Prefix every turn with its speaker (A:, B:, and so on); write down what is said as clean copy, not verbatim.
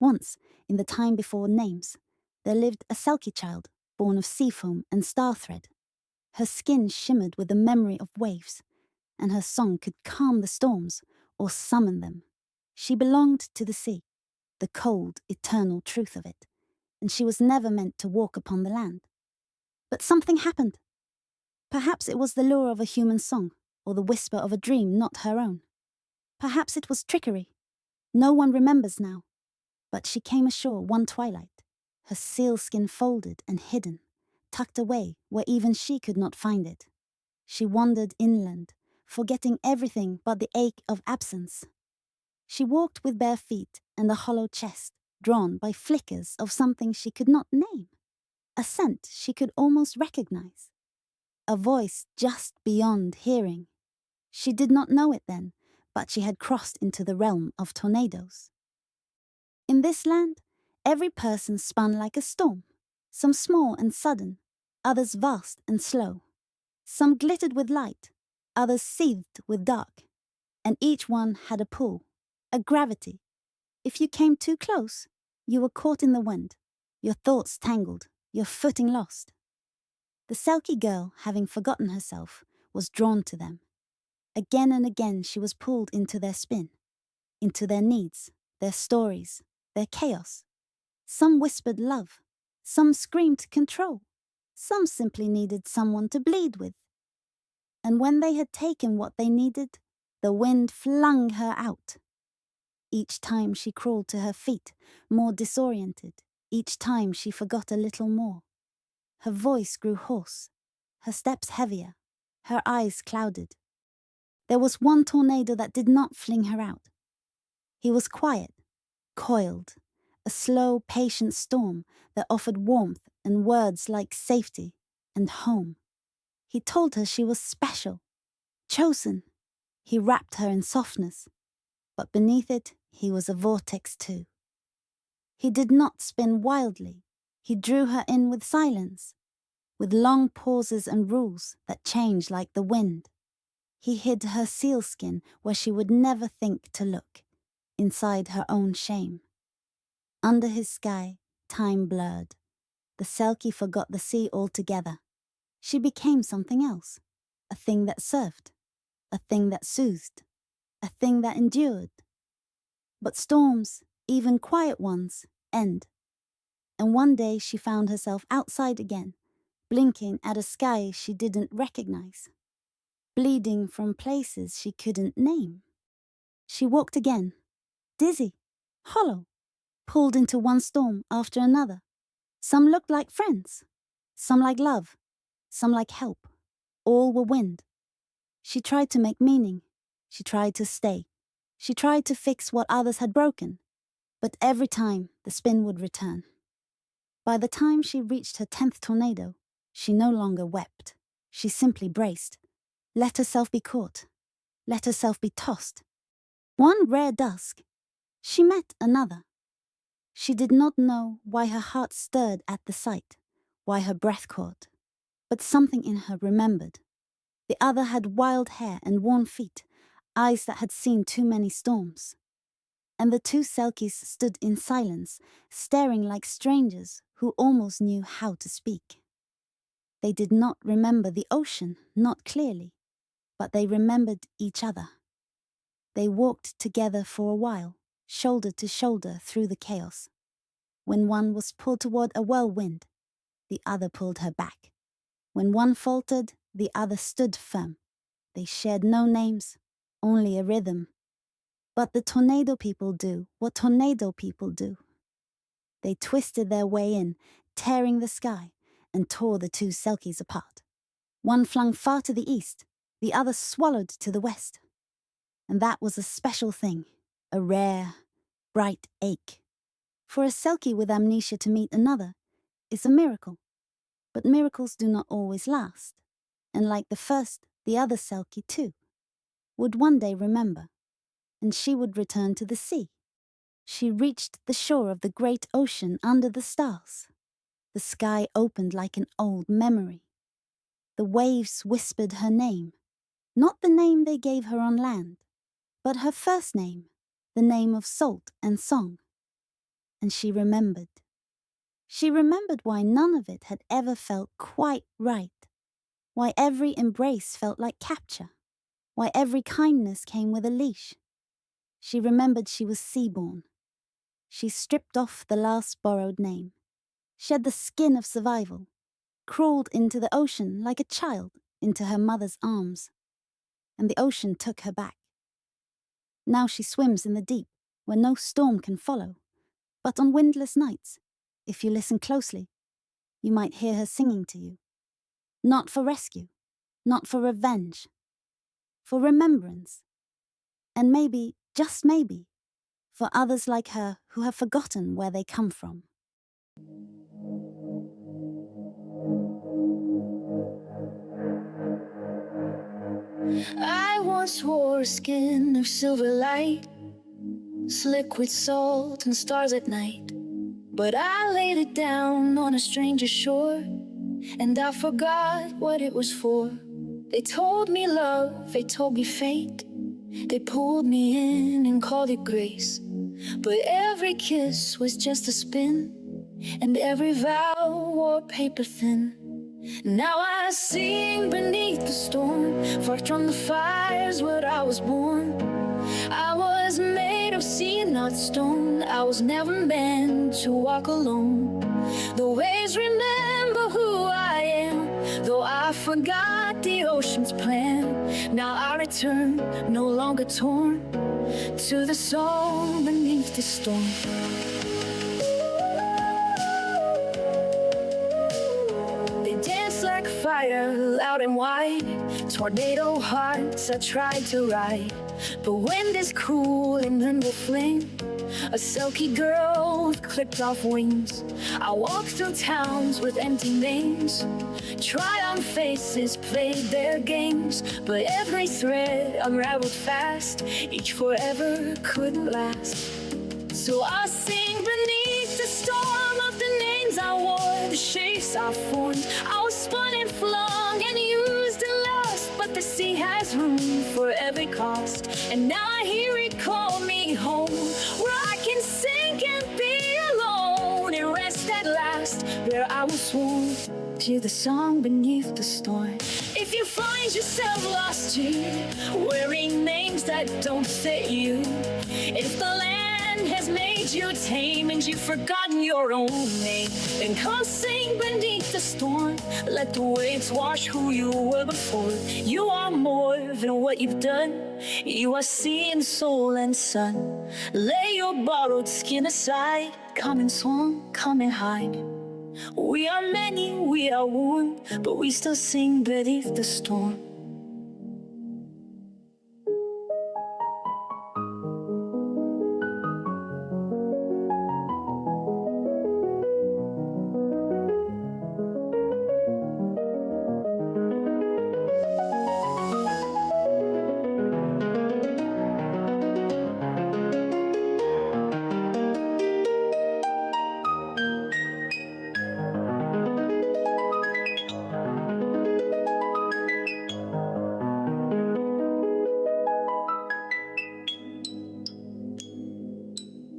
A: Once, in the time before names, there lived a selkie child, born of sea foam and star thread. Her skin shimmered with the memory of waves, and her song could calm the storms or summon them. She belonged to the sea, the cold, eternal truth of it, and she was never meant to walk upon the land. But something happened. Perhaps it was the lure of a human song, or the whisper of a dream not her own. Perhaps it was trickery. No one remembers now. But she came ashore one twilight, her sealskin folded and hidden, tucked away where even she could not find it. She wandered inland, forgetting everything but the ache of absence. She walked with bare feet and a hollow chest, drawn by flickers of something she could not name, a scent she could almost recognize, a voice just beyond hearing. She did not know it then, but she had crossed into the realm of tornadoes. In this land, every person spun like a storm, some small and sudden, others vast and slow. Some glittered with light, others seethed with dark, and each one had a pull, a gravity. If you came too close, you were caught in the wind, your thoughts tangled, your footing lost. The Selkie girl, having forgotten herself, was drawn to them. Again and again she was pulled into their spin, into their needs, their stories, their chaos. Some whispered love, some screamed control, some simply needed someone to bleed with. And when they had taken what they needed, the wind flung her out. Each time she crawled to her feet, more disoriented, each time she forgot a little more. Her voice grew hoarse, her steps heavier, her eyes clouded. There was one tornado that did not fling her out. He was quiet, coiled, a slow, patient storm that offered warmth and words like safety and home. He told her she was special, chosen. He wrapped her in softness, but beneath it he was a vortex too. He did not spin wildly. He drew her in with silence, with long pauses and rules that changed like the wind. He hid her sealskin where she would never think to look, inside her own shame. Under his sky, time blurred. The Selkie forgot the sea altogether. She became something else, a thing that served, a thing that soothed, a thing that endured. But storms, even quiet ones, end. And one day she found herself outside again, blinking at a sky she didn't recognize, bleeding from places she couldn't name. She walked again, dizzy, hollow, pulled into one storm after another. Some looked like friends, some like love, some like help. All were wind. She tried to make meaning. She tried to stay. She tried to fix what others had broken. But every time, the spin would return. By the time she reached her 10th tornado, she no longer wept. She simply braced, let herself be caught, let herself be tossed. One rare dusk, she met another. She did not know why her heart stirred at the sight, why her breath caught, but something in her remembered. The other had wild hair and worn feet, eyes that had seen too many storms. And the two Selkies stood in silence, staring like strangers who almost knew how to speak. They did not remember the ocean, not clearly, but they remembered each other. They walked together for a while, shoulder to shoulder through the chaos. When one was pulled toward a whirlwind, the other pulled her back. When one faltered, the other stood firm. They shared no names, only a rhythm. But the tornado people do what tornado people do. They twisted their way in, tearing the sky, and tore the two Selkies apart. One flung far to the east, the other swallowed to the west. And that was a special thing, a rare, bright ache. For a Selkie with amnesia to meet another is a miracle. But miracles do not always last. And like the first, the other Selkie too would one day remember, and she would return to the sea. She reached the shore of the great ocean under the stars. The sky opened like an old memory. The waves whispered her name, not the name they gave her on land, but her first name, the name of salt and song. and she remembered. She remembered why none of it had ever felt quite right, why every embrace felt like capture, why every kindness came with a leash. She remembered she was sea-born. She stripped off the last borrowed name, shed the skin of survival, crawled into the ocean like a child into her mother's arms, and the ocean took her back. Now she swims in the deep where no storm can follow, but on windless nights, if you listen closely, you might hear her singing to you. Not for rescue, not for revenge, for remembrance, and maybe, just maybe, for others like her who have forgotten where they come from.
B: I once wore a skin of silver light, slick with salt and stars at night. But I laid it down on a stranger's shore, and I forgot what it was for. They told me love, they told me fate. They pulled me in and called it grace. But every kiss was just a spin, and every vow wore paper thin. Now I sing beneath the storm, far from the fires where I was born. I was made of sea, not stone. I was never meant to walk alone. The waves remember who I am, though I forgot the ocean's plan. Now I return, no longer torn, to the song beneath the storm. Like fire, loud and wide, tornado hearts I tried to ride. But wind is cruel and then will flame. A selkie girl with clipped off wings. I walked through towns with empty names. Tried-on faces played their games, but every thread unraveled fast. Each forever couldn't last. So I sing beneath the storm of the names I wore, the shapes I formed. I was spun and flung and used and lost, but the sea has room for every cost. And now I hear it call me home, where I can sink and be alone and rest at last, where I was sworn to the song beneath the storm. If you find yourself lost here, wearing names that don't fit you, if the land has made you tame and you've forgotten your own name, then come sing beneath the storm. Let the waves wash who you were before. You are more than what you've done. You are sea and soul and sun. Lay your borrowed skin aside. Come and swim, come and hide. We are many, we are one, but we still sing beneath the storm.